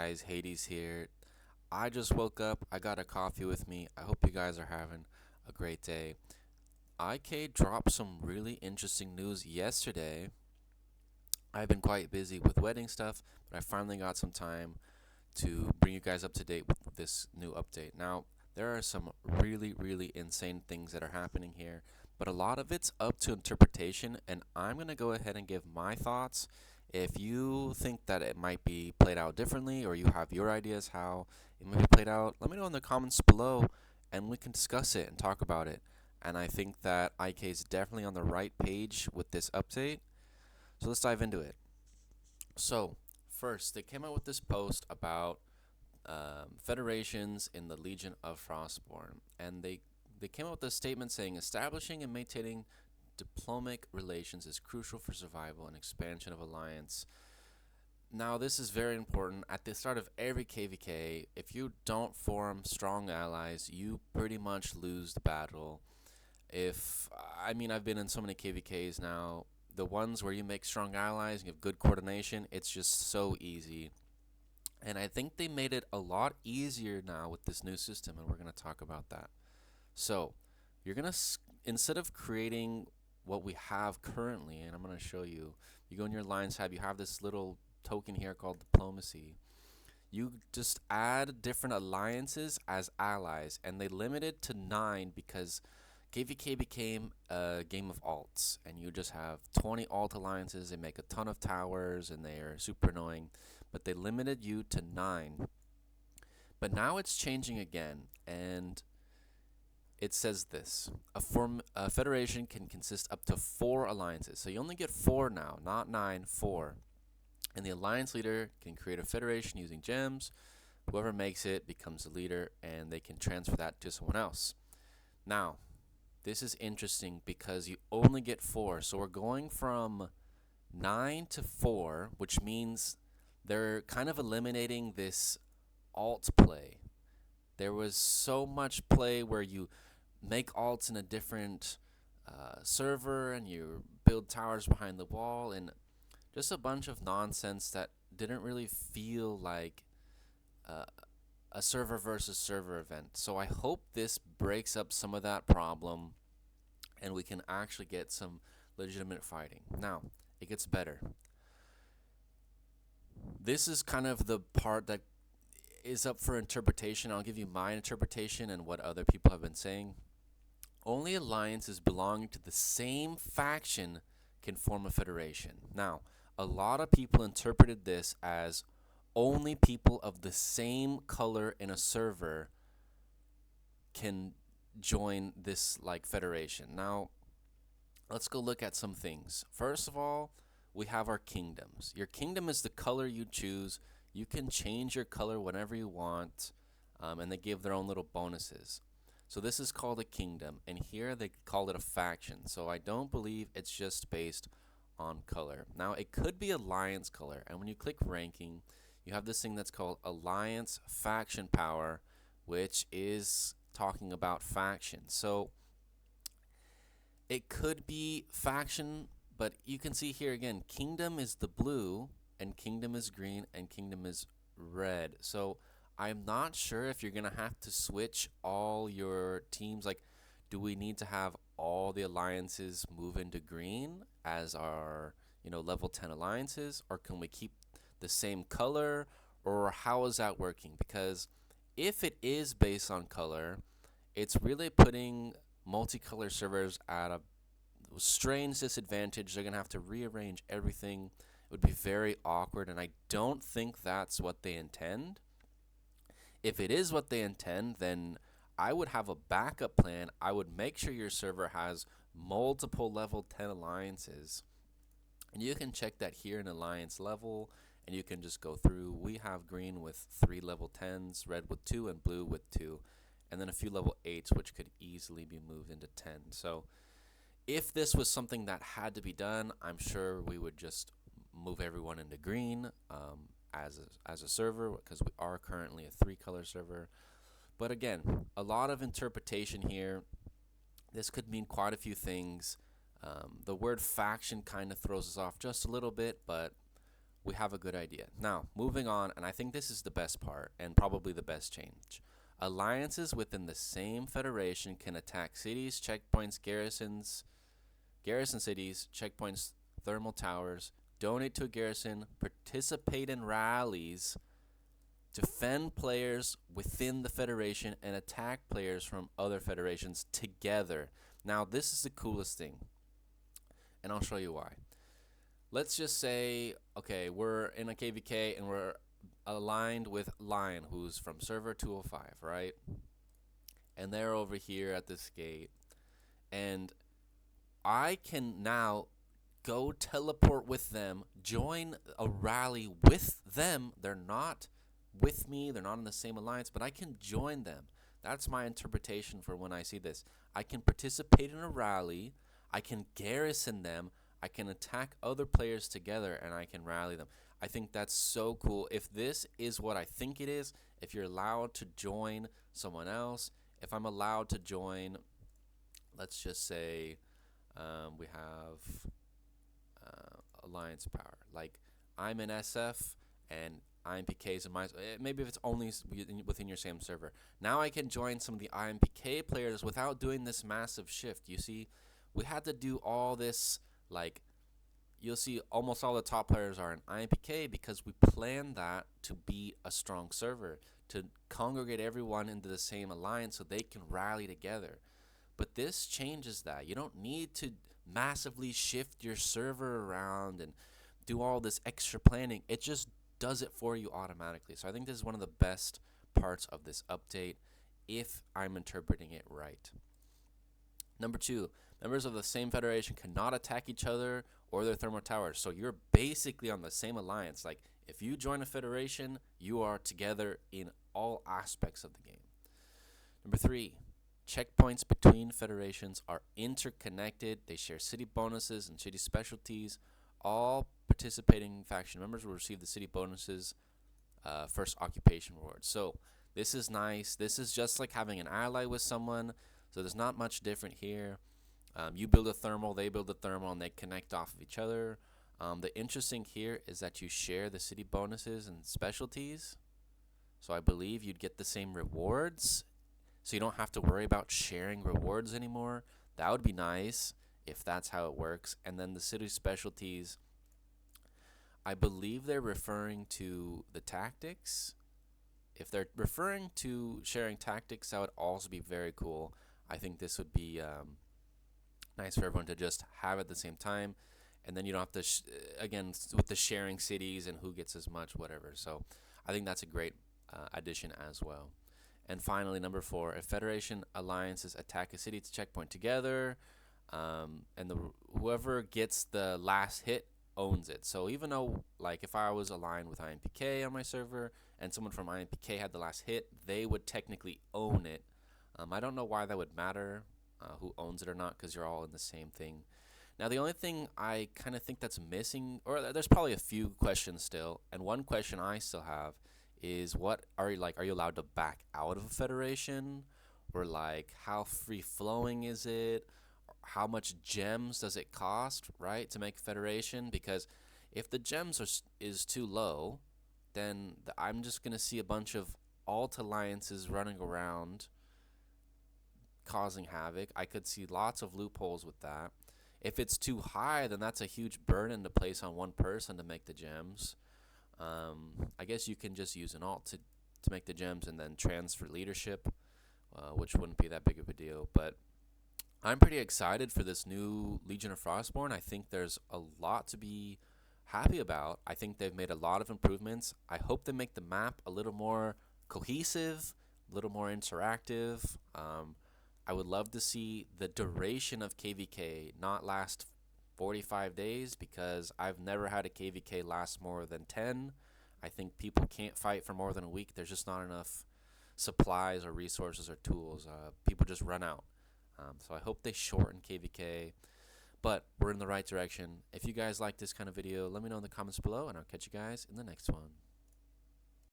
guys, Hades here. I just woke up. I got a coffee with me. I hope you guys are having a great day. IK dropped some really interesting news yesterday. I've been quite busy with wedding stuff, but I finally got some time to bring you guys up to date with this new update. Now, there are some really insane things that are happening here, but a lot of it's up to interpretation, and I'm going to go ahead and give my thoughts. If you think that it might be played out differently, or you have your ideas how it might be played out, let me know in the comments below, and we can discuss it and talk about it. And I think that IK is definitely on the right page with this update, so let's dive into it. So, first, they came out with this post about federations in the Legion of Frostborn, and they came out with a statement saying establishing and maintaining diplomatic relations is crucial for survival and expansion of alliance. Now, this is very important. At the start of every KvK, if you don't form strong allies, you pretty much lose the battle. If I mean, I've been in so many KvKs now. The ones where you make strong allies and you have good coordination, it's just so easy. And I think they made it a lot easier now with this new system, and we're going to talk about that. So, you're going to, instead of creating what we have currently, and I'm going to show you, you go in your Alliance tab, you have this little token here called Diplomacy. You just add different alliances as allies, and they limit it to 9 because KvK became a game of alts, and you just have 20 alt alliances. They make a ton of towers, and they are super annoying, but they limited you to 9. But now it's changing again, and it says this: a federation can consist up to 4 alliances. So you only get 4 now, not 9, 4. And the alliance leader can create a federation using gems. Whoever makes it becomes the leader, and they can transfer that to someone else. Now, this is interesting because you only get 4. So we're going from 9 to 4, which means they're kind of eliminating this alt play. There was so much play where you make alts in a different server and you build towers behind the wall, and just a bunch of nonsense that didn't really feel like uh, a server versus server event. So I hope this breaks up some of that problem and we can actually get some legitimate fighting. Now, it gets better. This is kind of the part that is up for interpretation. I'll give you my interpretation and what other people have been saying. Only alliances belonging to the same faction can form a federation. Now, a lot of people interpreted this as only people of the same color in a server can join this like federation. Now, let's go look at some things. First of all, we have our kingdoms. Your kingdom is the color you choose. You can change your color whenever you want, and they give their own little bonuses. So this is called a kingdom, and here they call it a faction. So I don't believe it's just based on color. Now, it could be alliance color, and when you click ranking, you have this thing that's called alliance faction power, which is talking about factions. So it could be faction, but you can see here again, kingdom is the blue, and kingdom is green, and kingdom is red. So I'm not sure if you're going to have to switch all your teams. Like, do we need to have all the alliances move into green as our, level 10 alliances? Or can we keep the same color? Or how is that working? Because if it is based on color, it's really putting multicolor servers at a strange disadvantage. They're going to have to rearrange everything. It would be very awkward, and I don't think that's what they intend. If it is what they intend, then I would have a backup plan. I would make sure your server has multiple level 10 alliances. And you can check that here in alliance level, and you can just go through. We have green with 3 level 10s, red with 2, and blue with 2. And then a few level 8s, which could easily be moved into 10. So if this was something that had to be done, I'm sure we would just move everyone into green as a server, because we are currently a 3-color server. But again, a lot of interpretation here. This could mean quite a few things. The word faction kind of throws us off just a little bit, but we have a good idea. Now, moving on, and I think this is the best part and probably the best change. Alliances within the same federation can attack cities, checkpoints, garrison cities, checkpoints, thermal towers, donate to a garrison, participate in rallies, defend players within the federation, and attack players from other federations together. Now, this is the coolest thing, and I'll show you why. Let's just say, okay, we're in a KvK and we're aligned with Lion, who's from server 205, right? And they're over here at this gate, and I can now go teleport with them, join a rally with them. They're not with me, they're not in the same alliance, but I can join them. That's my interpretation for when I see this. I can participate in a rally, I can garrison them, I can attack other players together, and I can rally them. I think that's so cool. If this is what I think it is, if you're allowed to join someone else, if I'm allowed to join, let's just say we have alliance power. Like, I'm in SF and IMPK's in my, maybe if it's only within your same server. Now I can join some of the IMPK players without doing this massive shift. You see, we had to do all this, like, you'll see almost all the top players are in IMPK because we planned that to be a strong server, to congregate everyone into the same alliance so they can rally together. But this changes that. You don't need to massively shift your server around and do all this extra planning. It just does it for you automatically. So I think this is one of the best parts of this update, if I'm interpreting it right. Number 2, members of the same federation cannot attack each other or their thermal towers. So you're basically on the same alliance. Like, if you join a federation, you are together in all aspects of the game. Number 3, checkpoints between federations are interconnected. They share city bonuses and city specialties. All participating faction members will receive the city bonuses, first occupation rewards. So this is nice. This is just like having an ally with someone. So there's not much different here. You build a thermal, they build a thermal, and they connect off of each other. The interesting here is that you share the city bonuses and specialties. So I believe you'd get the same rewards. So you don't have to worry about sharing rewards anymore. That would be nice if that's how it works. And then the city specialties, I believe they're referring to the tactics. If they're referring to sharing tactics, that would also be very cool. I think this would be nice for everyone to just have at the same time. And then you don't have to, again, with the sharing cities and who gets as much, whatever. So I think that's a great addition as well. And finally, number 4, if Federation alliances attack a city to checkpoint together, and whoever gets the last hit owns it. So even though, like, if I was aligned with IMPK on my server and someone from IMPK had the last hit, they would technically own it. I don't know why that would matter, who owns it or not, because you're all in the same thing. Now, the only thing I kind of think that's missing, or there's probably a few questions still, and one question I still have is, what are you allowed to back out of a federation, or like how free flowing is it, how much gems does it cost, right, to make a federation? Because if the gems is too low, then I'm just gonna see a bunch of alt alliances running around causing havoc. I could see lots of loopholes with that. If it's too high, then that's a huge burden to place on one person to make the gems. I guess you can just use an alt to make the gems and then transfer leadership, which wouldn't be that big of a deal. But I'm pretty excited for this new Legion of Frostborn. I think there's a lot to be happy about. I think they've made a lot of improvements. I hope they make the map a little more cohesive, a little more interactive. I would love to see the duration of KvK not last 45 days, because I've never had a KvK last more than 10. I think people can't fight for more than a week. There's just not enough supplies or resources or tools. People just run out. So I hope they shorten KvK, but we're in the right direction. If you guys like this kind of video, let me know in the comments below, and I'll catch you guys in the next one.